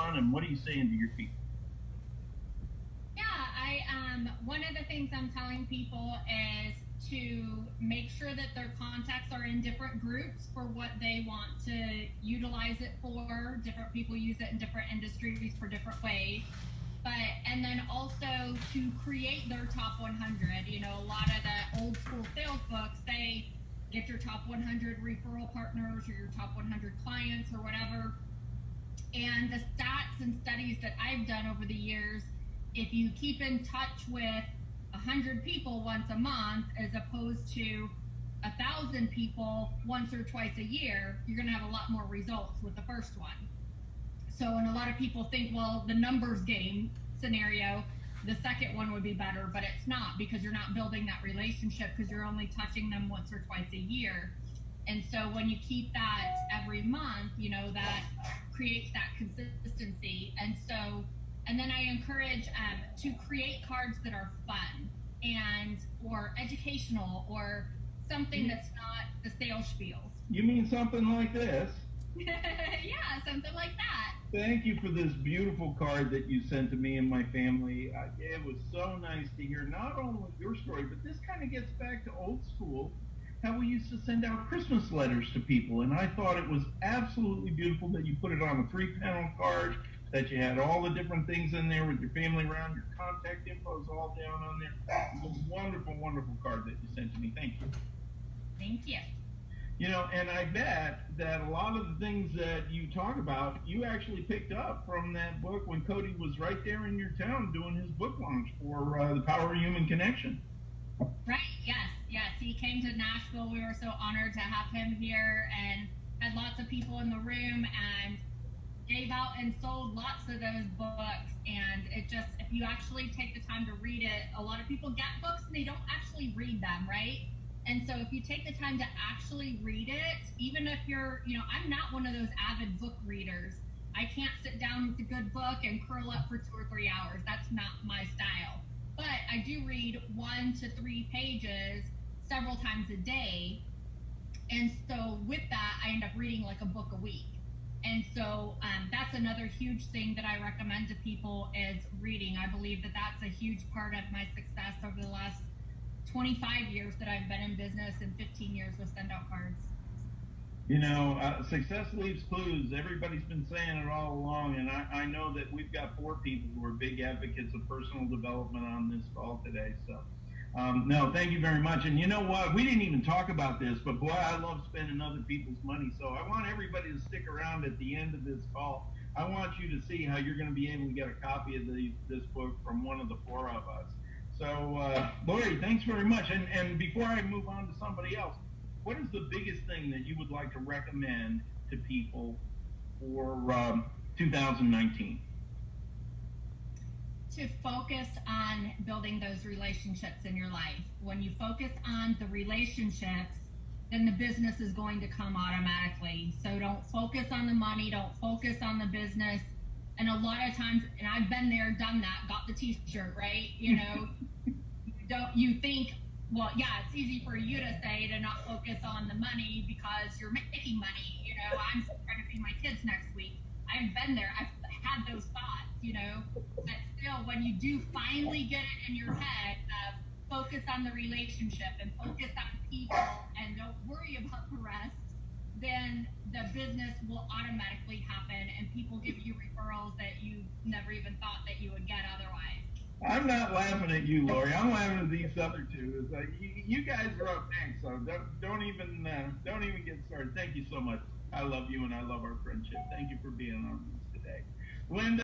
on, and what are you saying to your people? Yeah, one of the things I'm telling people is to make sure that their contacts are in different groups for what they want to utilize it for. Different people use it in different industries for different ways. But, and then also to create their top 100. You know, a lot of the old school sales books say get your top 100 referral partners or your top 100 clients or whatever. And the stats and studies that I've done over the years, if you keep in touch with 100 people once a month as opposed to 1,000 people once or twice a year, you're going to have a lot more results with the first one. So, and a lot of people think, well, the numbers game scenario, the second one would be better, but it's not, because you're not building that relationship because you're only touching them once or twice a year. And so when you keep that every month, you know, that creates that consistency. And so, and then I encourage to create cards that are fun and or educational or something that's not the sales spiels. You mean something like this? Yeah, something like that. Thank you for this beautiful card that you sent to me and my family. It was so nice to hear not only your story, but this kind of gets back to old school, how we used to send out Christmas letters to people. And I thought it was absolutely beautiful that you put it on a 3-panel card, that you had all the different things in there with your family around, your contact info is all down on there. It was a wonderful, wonderful card that you sent to me. Thank you. Thank you. You know, and I bet that a lot of the things that you talk about, you actually picked up from that book when Cody was right there in your town doing his book launch for The Power of Human Connection. Right, yes. He came to Nashville. We were so honored to have him here and had lots of people in the room and gave out and sold lots of those books. And it just, if you actually take the time to read it, a lot of people get books and they don't actually read them, right? And so if you take the time to actually read it, even if you're, you know, I'm not one of those avid book readers. I can't sit down with a good book and curl up for 2 or 3 hours. That's not my style. But I do read 1 to 3 pages several times a day. And so with that, I end up reading like a book a week. And so that's another huge thing that I recommend to people is reading. I believe that that's a huge part of my success over the last 25 years that I've been in business and 15 years with send out cards. You know, success leaves clues. Everybody's been saying it all along, and I know that we've got 4 people who are big advocates of personal development on this call today. So, no, thank you very much. And you know what? We didn't even talk about this, but boy, I love spending other people's money. So I want everybody to stick around at the end of this call. I want you to see how you're going to be able to get a copy of this book from one of the 4 of us. So, Lori, thanks very much. And before I move on to somebody else, what is the biggest thing that you would like to recommend to people for 2019? To focus on building those relationships in your life. When you focus on the relationships, then the business is going to come automatically. So don't focus on the money, don't focus on the business. And a lot of times, and I've been there, done that, got the t-shirt, right? You know, you think, well, yeah, it's easy for you to say to not focus on the money because you're making money. You know, I'm trying to feed my kids next week. I've been there. I've had those thoughts, you know, but still when you do finally get it in your head of focus on the relationship and focus on people and don't worry about the rest, then the business will automatically happen and people give you referrals that you never even thought that you would get otherwise. I'm not laughing at you, Lori. I'm laughing at these other two. It's like you guys are up next, so don't even get started. Thank you so much. I love you and I love our friendship. Thank you for being on this today, Linda.